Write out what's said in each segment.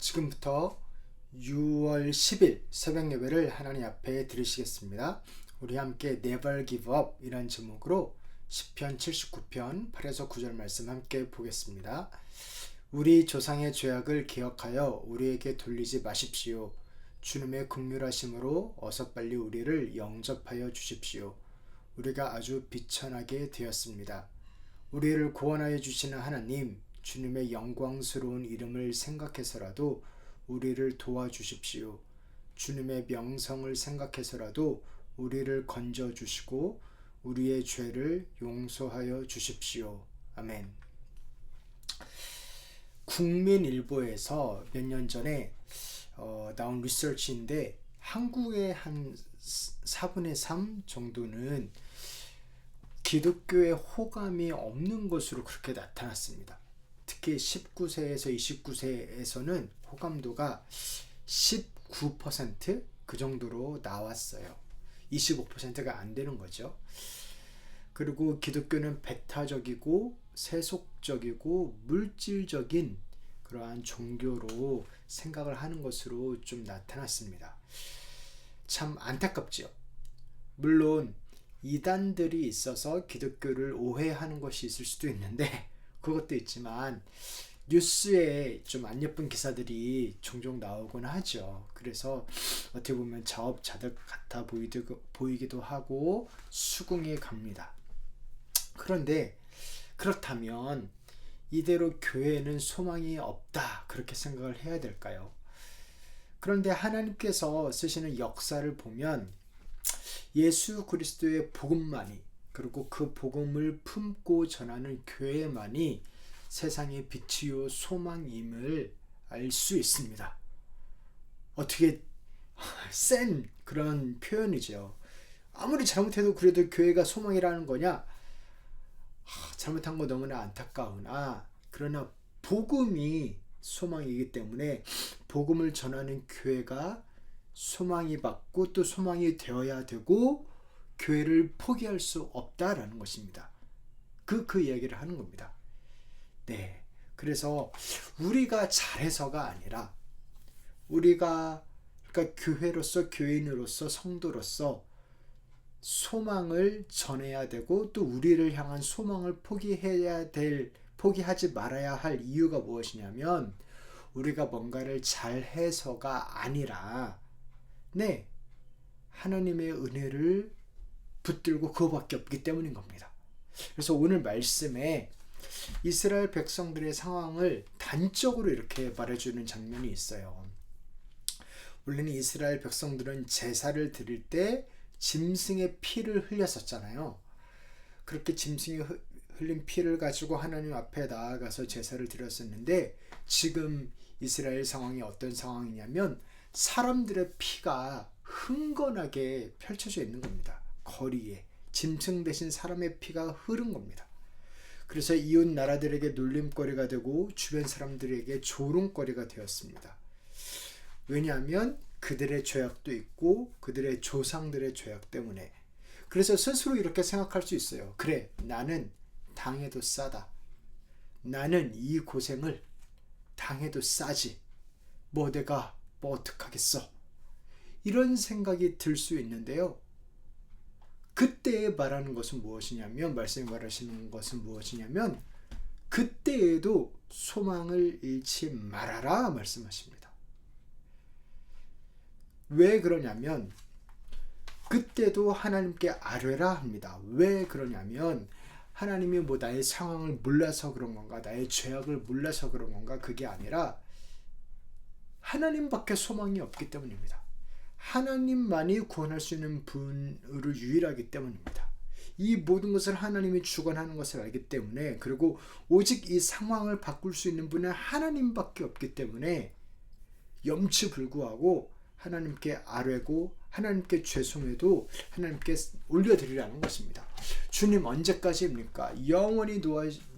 지금부터 6월 10일 새벽 예배를 하나님 앞에 드리시겠습니다. 우리 함께 Never Give Up 이란 제목으로 시편 79편 8에서 9절 말씀 함께 보겠습니다. 우리 조상의 죄악을 기억하여 우리에게 돌리지 마십시오. 주님의 긍휼하심으로 어서 빨리 우리를 영접하여 주십시오. 우리가 아주 비천하게 되었습니다. 우리를 구원하여 주시는 하나님, 주님의 영광스러운 이름을 생각해서라도 우리를 도와주십시오. 주님의 명성을 생각해서라도 우리를 건져주시고 우리의 죄를 용서하여 주십시오. 아멘. 국민일보에서 몇 년 전에 나온 리서치인데 한국의 한 4분의 3 정도는 기독교에 호감이 없는 것으로 그렇게 나타났습니다. 특히 19세에서 29세에서는 호감도가 19% 그 정도로 나왔어요. 25%가 안 되는 거죠. 그리고 기독교는 배타적이고 세속적이고 물질적인 그러한 종교로 생각을 하는 것으로 좀 나타났습니다. 참 안타깝죠. 물론 이단들이 있어서 기독교를 오해하는 것이 있을 수도 있는데 그것도 있지만 뉴스에 좀 안 예쁜 기사들이 종종 나오곤 하죠. 그래서 어떻게 보면 자업자득 같아 보이기도 하고 수긍이 갑니다. 그런데 그렇다면 이대로 교회에는 소망이 없다 그렇게 생각을 해야 될까요? 그런데 하나님께서 쓰시는 역사를 보면 예수 그리스도의 복음만이, 그리고 그 복음을 품고 전하는 교회만이 세상의 빛이요 소망임을 알 수 있습니다. 어떻게 센 그런 표현이죠. 아무리 잘못해도 그래도 교회가 소망이라는 거냐? 잘못한 거 너무나 안타까우나 그러나 복음이 소망이기 때문에 복음을 전하는 교회가 소망이 받고 또 소망이 되어야 되고 교회를 포기할 수 없다라는 것입니다. 그 이야기를 하는 겁니다. 네, 그래서 우리가 잘해서가 아니라 우리가 그러니까 교회로서 교인으로서 성도로서 소망을 전해야 되고 또 우리를 향한 소망을 포기하지 말아야 할 이유가 무엇이냐면 우리가 뭔가를 잘해서가 아니라 하나님의 은혜를 붙들고 그거밖에 없기 때문인 겁니다. 그래서 오늘 말씀에 이스라엘 백성들의 상황을 단적으로 이렇게 말해주는 장면이 있어요. 원래는 이스라엘 백성들은 제사를 드릴 때 짐승의 피를 흘렸었잖아요. 그렇게 짐승이 흘린 피를 가지고 하나님 앞에 나아가서 제사를 드렸었는데 지금 이스라엘 상황이 어떤 상황이냐면 사람들의 피가 흥건하게 펼쳐져 있는 겁니다. 거리에 짐승 대신 사람의 피가 흐른 겁니다. 그래서 이웃 나라들에게 놀림거리가 되고 주변 사람들에게 조롱거리가 되었습니다. 왜냐하면 그들의 죄악도 있고 그들의 조상들의 죄악 때문에. 그래서 스스로 이렇게 생각할 수 있어요. 그래, 나는 당해도 싸다. 나는 이 고생을 당해도 싸지. 내가 어떡하겠어. 이런 생각이 들 수 있는데요. 그때 말하는 것은 무엇이냐면, 말씀이 말하시는 것은 무엇이냐면 그때에도 소망을 잃지 말아라 말씀하십니다. 왜 그러냐면 그때도 하나님께 아뢰라 합니다. 왜 그러냐면 하나님이 나의 상황을 몰라서 그런 건가, 나의 죄악을 몰라서 그런 건가, 그게 아니라 하나님밖에 소망이 없기 때문입니다. 하나님만이 구원할 수 있는 분으로 유일하기 때문입니다. 이 모든 것을 하나님이 주관하는 것을 알기 때문에, 그리고 오직 이 상황을 바꿀 수 있는 분은 하나님밖에 없기 때문에 염치불구하고 하나님께 아뢰고 하나님께 죄송해도 하나님께 올려드리라는 것입니다. 주님 언제까지입니까? 영원히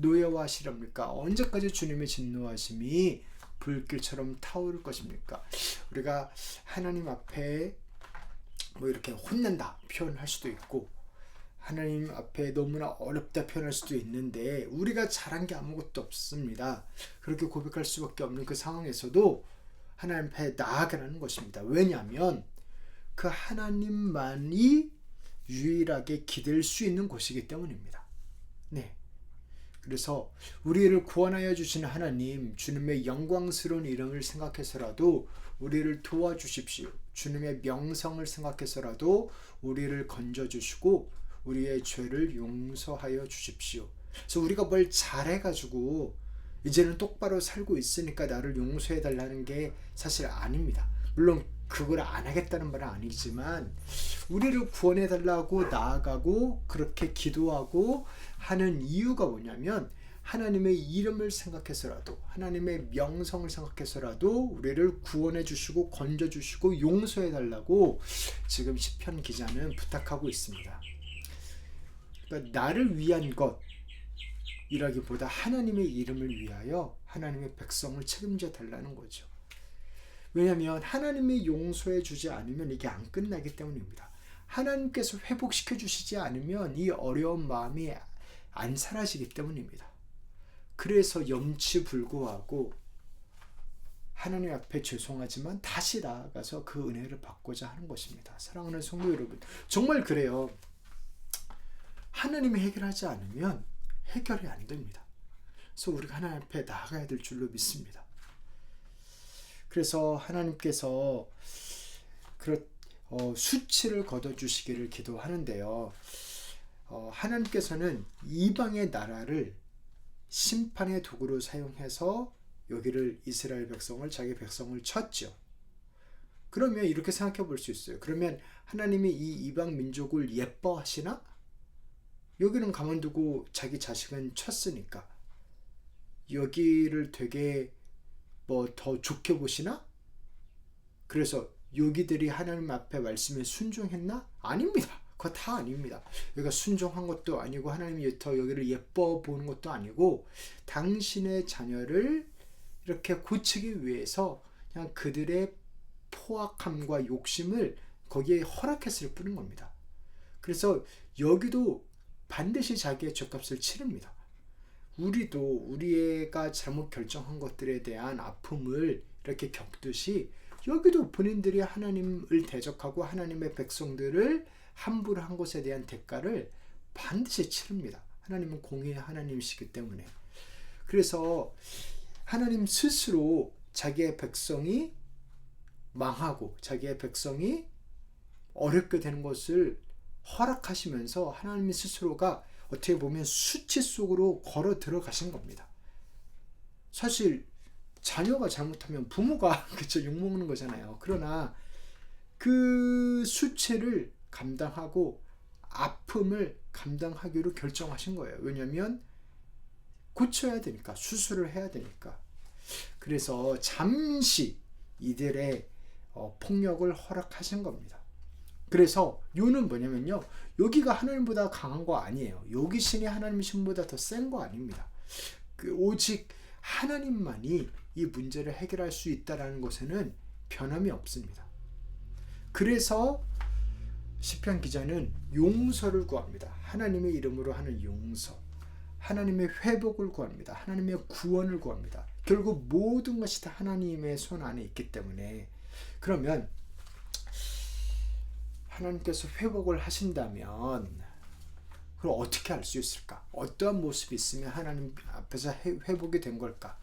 노여워하시렵니까? 언제까지 주님의 진노하심이 불길처럼 타오를 것입니까? 우리가 하나님 앞에 이렇게 혼낸다 표현할 수도 있고 하나님 앞에 너무나 어렵다 표현할 수도 있는데 우리가 잘한 게 아무것도 없습니다. 그렇게 고백할 수밖에 없는 그 상황에서도 하나님 앞에 나아가라는 것입니다. 왜냐하면 그 하나님만이 유일하게 기댈 수 있는 곳이기 때문입니다. 네. 그래서 우리를 구원하여 주시는 하나님, 주님의 영광스러운 이름을 생각해서라도 우리를 도와주십시오. 주님의 명성을 생각해서라도 우리를 건져주시고 우리의 죄를 용서하여 주십시오. 그래서 우리가 뭘 잘해가지고 이제는 똑바로 살고 있으니까 나를 용서해달라는 게 사실 아닙니다. 물론 그걸 안 하겠다는 말은 아니지만 우리를 구원해달라고 나아가고 그렇게 기도하고 하는 이유가 뭐냐면 하나님의 이름을 생각해서라도 하나님의 명성을 생각해서라도 우리를 구원해 주시고 건져 주시고 용서해 달라고 지금 시편 기자는 부탁하고 있습니다. 그러니까 나를 위한 것이라기보다 하나님의 이름을 위하여 하나님의 백성을 책임져 달라는 거죠. 왜냐하면 하나님이 용서해 주지 않으면 이게 안 끝나기 때문입니다. 하나님께서 회복시켜 주시지 않으면 이 어려운 마음이 안 사라지기 때문입니다. 그래서 염치불구하고 하나님 앞에 죄송하지만 다시 나아가서 그 은혜를 받고자 하는 것입니다. 사랑하는 성도 여러분, 정말 그래요. 하나님이 해결하지 않으면 해결이 안 됩니다. 그래서 우리가 하나님 앞에 나아가야 될 줄로 믿습니다. 그래서 하나님께서 수치를 거둬주시기를 기도하는데요. 하나님께서는 이방의 나라를 심판의 도구로 사용해서 여기를 이스라엘 백성을 자기 백성을 쳤죠. 그러면 이렇게 생각해 볼 수 있어요. 그러면 하나님이 이 이방 민족을 예뻐하시나? 여기는 가만두고 자기 자식은 쳤으니까 여기를 되게 더 좋게 보시나? 그래서 여기들이 하나님 앞에 말씀에 순종했나? 아닙니다. 그거 다 아닙니다. 여기가 순종한 것도 아니고 하나님이 더 여기를 예뻐 보는 것도 아니고 당신의 자녀를 이렇게 고치기 위해서 그냥 그들의 포악함과 욕심을 거기에 허락했을 뿐인 겁니다. 그래서 여기도 반드시 자기의 죗값을 치릅니다. 우리도 우리가 잘못 결정한 것들에 대한 아픔을 이렇게 겪듯이 여기도 본인들이 하나님을 대적하고 하나님의 백성들을 함부로 한 것에 대한 대가를 반드시 치릅니다. 하나님은 공의의 하나님이시기 때문에. 그래서 하나님 스스로 자기의 백성이 망하고 자기의 백성이 어렵게 되는 것을 허락하시면서 하나님 스스로가 어떻게 보면 수치 속으로 걸어 들어가신 겁니다. 사실 자녀가 잘못하면 부모가 그쵸 욕먹는 거잖아요. 그러나 그 수치를 감당하고 아픔을 감당하기로 결정하신 거예요. 왜냐하면 고쳐야 되니까, 수술을 해야 되니까. 그래서 잠시 이들의 폭력을 허락하신 겁니다. 그래서 요는 뭐냐면요, 여기가 하나님보다 강한 거 아니에요. 여기 신이 하나님 신보다 더 센 거 아닙니다. 오직 하나님만이 이 문제를 해결할 수 있다는 것에는 변함이 없습니다. 그래서 시편 기자는 용서를 구합니다. 하나님의 이름으로 하는 용서, 하나님의 회복을 구합니다. 하나님의 구원을 구합니다. 결국 모든 것이 다 하나님의 손 안에 있기 때문에, 그러면 하나님께서 회복을 하신다면 그럼 어떻게 할 수 있을까? 어떠한 모습이 있으면 하나님 앞에서 회복이 된 걸까?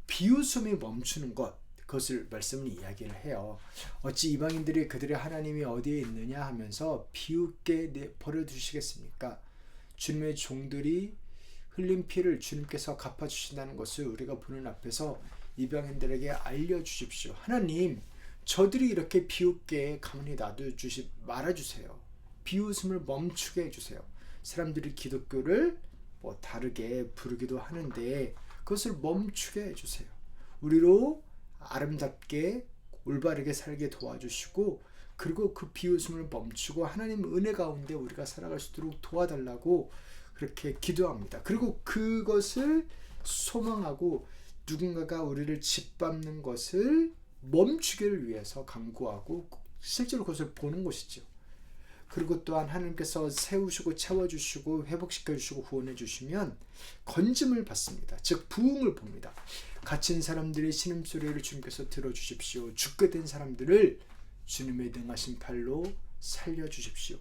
비웃음이 멈추는 것, 그것을 말씀은 이야기를 해요. 어찌 이방인들이 그들의 하나님이 어디에 있느냐 하면서 비웃게 버려두시겠습니까? 주님의 종들이 흘린 피를 주님께서 갚아주신다는 것을 우리가 보는 앞에서 이방인들에게 알려주십시오. 하나님, 저들이 이렇게 비웃게 가만히 놔두지 말아주세요. 비웃음을 멈추게 해주세요. 사람들이 기독교를 다르게 부르기도 하는데 그것을 멈추게 해주세요. 우리로 아름답게 올바르게 살게 도와주시고, 그리고 그 비웃음을 멈추고 하나님 은혜 가운데 우리가 살아갈 수 있도록 도와달라고 그렇게 기도합니다. 그리고 그것을 소망하고 누군가가 우리를 짓밟는 것을 멈추기를 위해서 간구하고 실제로 그것을 보는 것이죠. 그리고 또한 하나님께서 세우시고 채워주시고 회복시켜주시고 구원해주시면 건짐을 받습니다. 즉 부흥을 봅니다. 갇힌 사람들의 신음소리를 주님께서 들어주십시오. 죽게 된 사람들을 주님의 능하신 팔로 살려주십시오.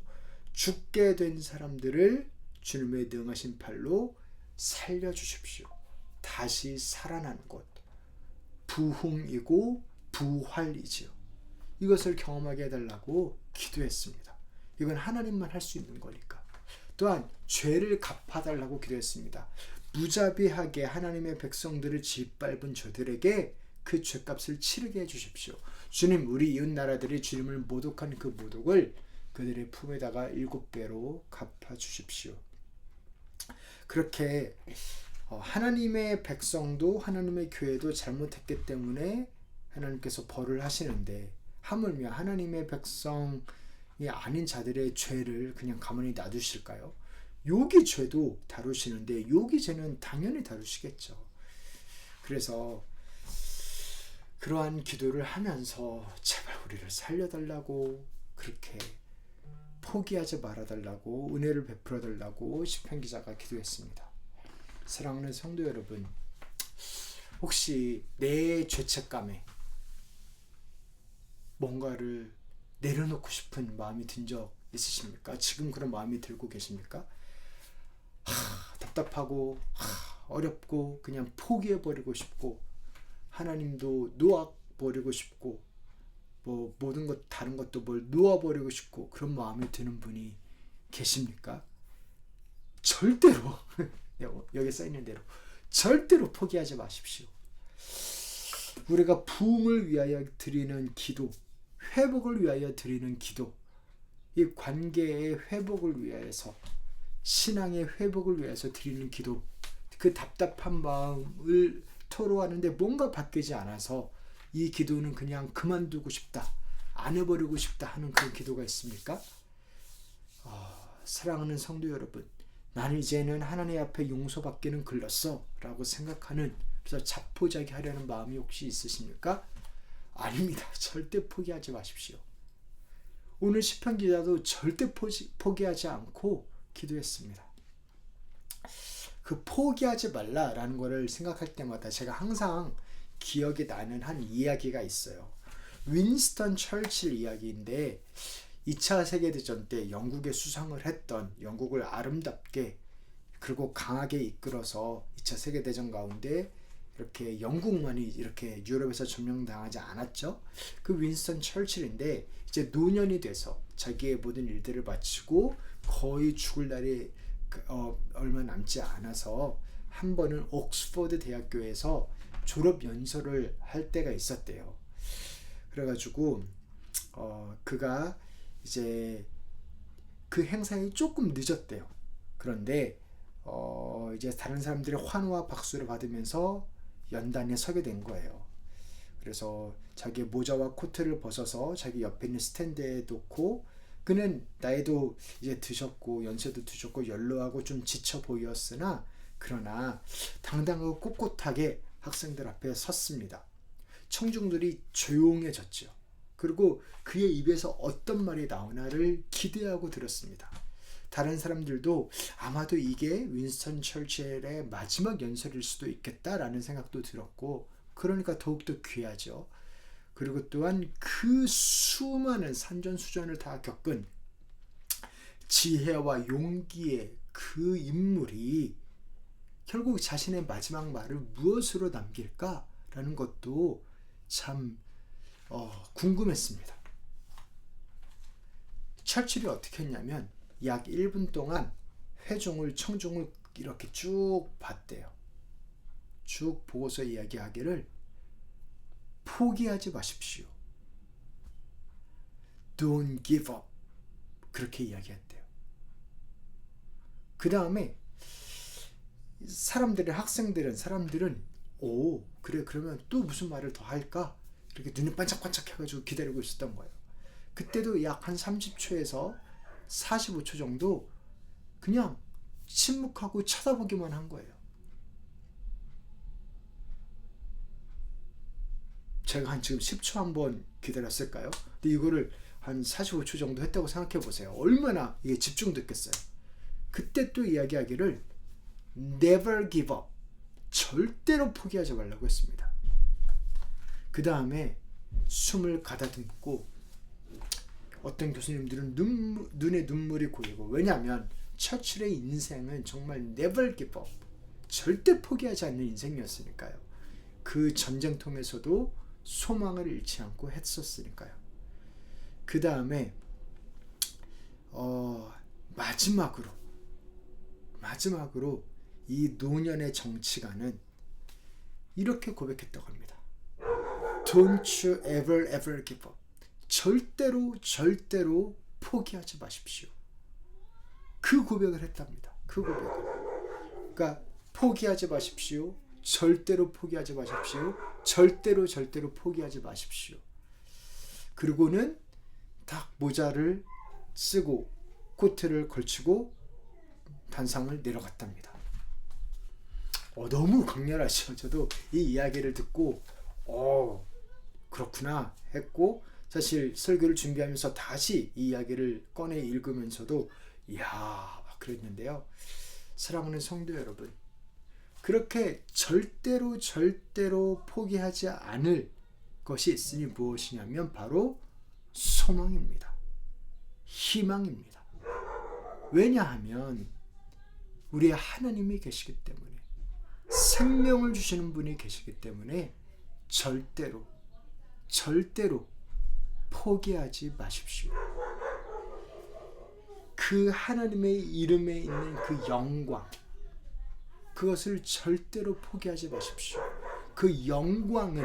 죽게 된 사람들을 주님의 능하신 팔로 살려주십시오. 다시 살아난 것, 부흥이고 부활이지요. 이것을 경험하게 해달라고 기도했습니다. 이건 하나님만 할 수 있는 거니까. 또한 죄를 갚아달라고 기도했습니다. 무자비하게 하나님의 백성들을 짓밟은 저들에게 그 죄값을 치르게 해주십시오. 주님, 우리 이웃 나라들이 주님을 모독한 그 모독을 그들의 품에다가 7배로 갚아주십시오. 그렇게 하나님의 백성도 하나님의 교회도 잘못했기 때문에 하나님께서 벌을 하시는데, 하물며 하나님의 백성이 아닌 자들의 죄를 그냥 가만히 놔두실까요? 요기 죄도 다루시는데 요기 죄는 당연히 다루시겠죠. 그래서 그러한 기도를 하면서 제발 우리를 살려달라고, 그렇게 포기하지 말아달라고, 은혜를 베풀어달라고 시편 기자가 기도했습니다. 사랑하는 성도 여러분, 혹시 내 죄책감에 뭔가를 내려놓고 싶은 마음이 든 적 있으십니까? 지금 그런 마음이 들고 계십니까? 답답하고 어렵고 그냥 포기해버리고 싶고, 하나님도 놓아버리고 싶고, 뭐 모든 것 다른 것도 뭘 놓아버리고 싶고, 그런 마음이 드는 분이 계십니까? 절대로 여기 써있는 대로 절대로 포기하지 마십시오. 우리가 부흥을 위하여 드리는 기도, 회복을 위하여 드리는 기도, 이 관계의 회복을 위해서, 신앙의 회복을 위해서 드리는 기도, 그 답답한 마음을 토로하는데 뭔가 바뀌지 않아서 이 기도는 그냥 그만두고 싶다, 안 해버리고 싶다 하는 그런 기도가 있습니까? 사랑하는 성도 여러분, 나는 이제는 하나님 앞에 용서받기는 글렀어 라고 생각하는, 그래서 자포자기 하려는 마음이 혹시 있으십니까? 아닙니다. 절대 포기하지 마십시오. 오늘 시편 기자도 절대 포기하지 않고 기도했습니다. 그 포기하지 말라라는 것을 생각할 때마다 제가 항상 기억이 나는 한 이야기가 있어요. 윈스턴 처칠 이야기인데, 2차 세계대전 때 영국에 수상을 했던, 영국을 아름답게 그리고 강하게 이끌어서 2차 세계대전 가운데 이렇게 영국만이 이렇게 유럽에서 점령당하지 않았죠. 그 윈스턴 처칠인데, 이제 노년이 돼서 자기의 모든 일들을 마치고 거의 죽을 날이 얼마 남지 않아서 한 번은 옥스퍼드 대학교에서 졸업 연설을 할 때가 있었대요. 그래가지고 그가 이제 그 행사에 조금 늦었대요. 그런데 이제 다른 사람들의 환호와 박수를 받으면서 연단에 서게 된 거예요. 그래서 자기 모자와 코트를 벗어서 자기 옆에 있는 스탠드에 놓고, 그는 나이도 이제 드셨고 연세도 드셨고 연로하고 좀 지쳐 보였으나 그러나 당당하고 꼿꼿하게 학생들 앞에 섰습니다. 청중들이 조용해졌죠. 그리고 그의 입에서 어떤 말이 나오나를 기대하고 들었습니다. 다른 사람들도 아마도 이게 윈스턴 처칠의 마지막 연설일 수도 있겠다라는 생각도 들었고, 그러니까 더욱더 귀하죠. 그리고 또한 그 수많은 산전수전을 다 겪은 지혜와 용기의 그 인물이 결국 자신의 마지막 말을 무엇으로 남길까라는 것도 참 궁금했습니다. 처칠이 어떻게 했냐면 약 1분 동안 청중을 이렇게 쭉 봤대요. 쭉 보고서 이야기하기를, 포기하지 마십시오. Don't give up. 그렇게 이야기했대요. 그 다음에 사람들은 오 그래, 그러면 또 무슨 말을 더 할까? 이렇게 눈이 반짝반짝 해가지고 기다리고 있었던 거예요. 그때도 약 한 30초에서 45초 정도 그냥 침묵하고 쳐다보기만 한 거예요. 제가 한 지금 10초 한번 기다렸을까요? 근데 이거를 한 45초 정도 했다고 생각해 보세요. 얼마나 이게 집중됐겠어요. 그때 또 이야기하기를 never give up. 절대로 포기하지 말라고 했습니다. 그 다음에 숨을 가다듬고 어떤 교수님들은 눈에 눈물이 고이고, 왜냐하면 처칠의 인생은 정말 never give up, 절대 포기하지 않는 인생이었으니까요. 그 전쟁통에서도 소망을 잃지 않고 했었으니까요. 그 다음에 마지막으로 이 노년의 정치가는 이렇게 고백했다고 합니다. Don't you ever give up. 절대로 포기하지 마십시오. 그 고백을 했답니다. 그 고백을. 그러니까 포기하지 마십시오. 절대로 포기하지 마십시오. 절대로 포기하지 마십시오. 그리고는 딱 모자를 쓰고 코트를 걸치고 단상을 내려갔답니다. 너무 강렬하죠. 저도 이 이야기를 듣고 그렇구나 했고, 사실 설교를 준비하면서 다시 이 이야기를 꺼내 읽으면서도 이야 막 그랬는데요. 사랑하는 성도 여러분, 그렇게 절대로 포기하지 않을 것이 있으니 무엇이냐면 바로 소망입니다. 희망입니다. 왜냐하면 우리의 하나님이 계시기 때문에, 생명을 주시는 분이 계시기 때문에 절대로 포기하지 마십시오. 그 하나님의 이름에 있는 그 영광, 그것을 절대로 포기하지 마십시오. 그 영광은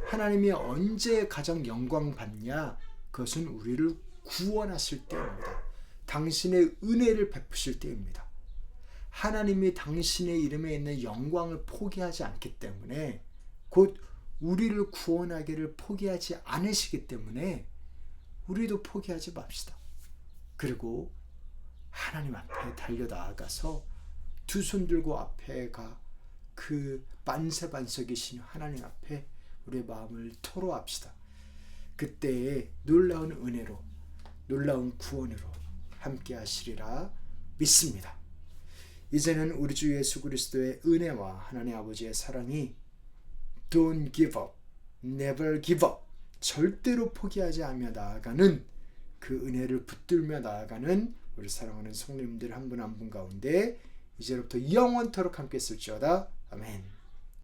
하나님이 언제 가장 영광 받냐? 그것은 우리를 구원하실 때입니다. 당신의 은혜를 베푸실 때입니다. 하나님이 당신의 이름에 있는 영광을 포기하지 않기 때문에, 곧 우리를 구원하기를 포기하지 않으시기 때문에 우리도 포기하지 맙시다. 그리고 하나님 앞에 달려나아가서 두 손 들고 앞에 가 그 반세반석이신 하나님 앞에 우리의 마음을 토로합시다. 그때에 놀라운 은혜로, 놀라운 구원으로 함께 하시리라 믿습니다. 이제는 우리 주 예수 그리스도의 은혜와 하나님 아버지의 사랑이 Don't give up, never give up, 절대로 포기하지 않으며 나아가는 그 은혜를 붙들며 나아가는 우리 사랑하는 성도님들 한 분 한 분 가운데 이제부터 영원토록 함께 있을지어다. 아멘.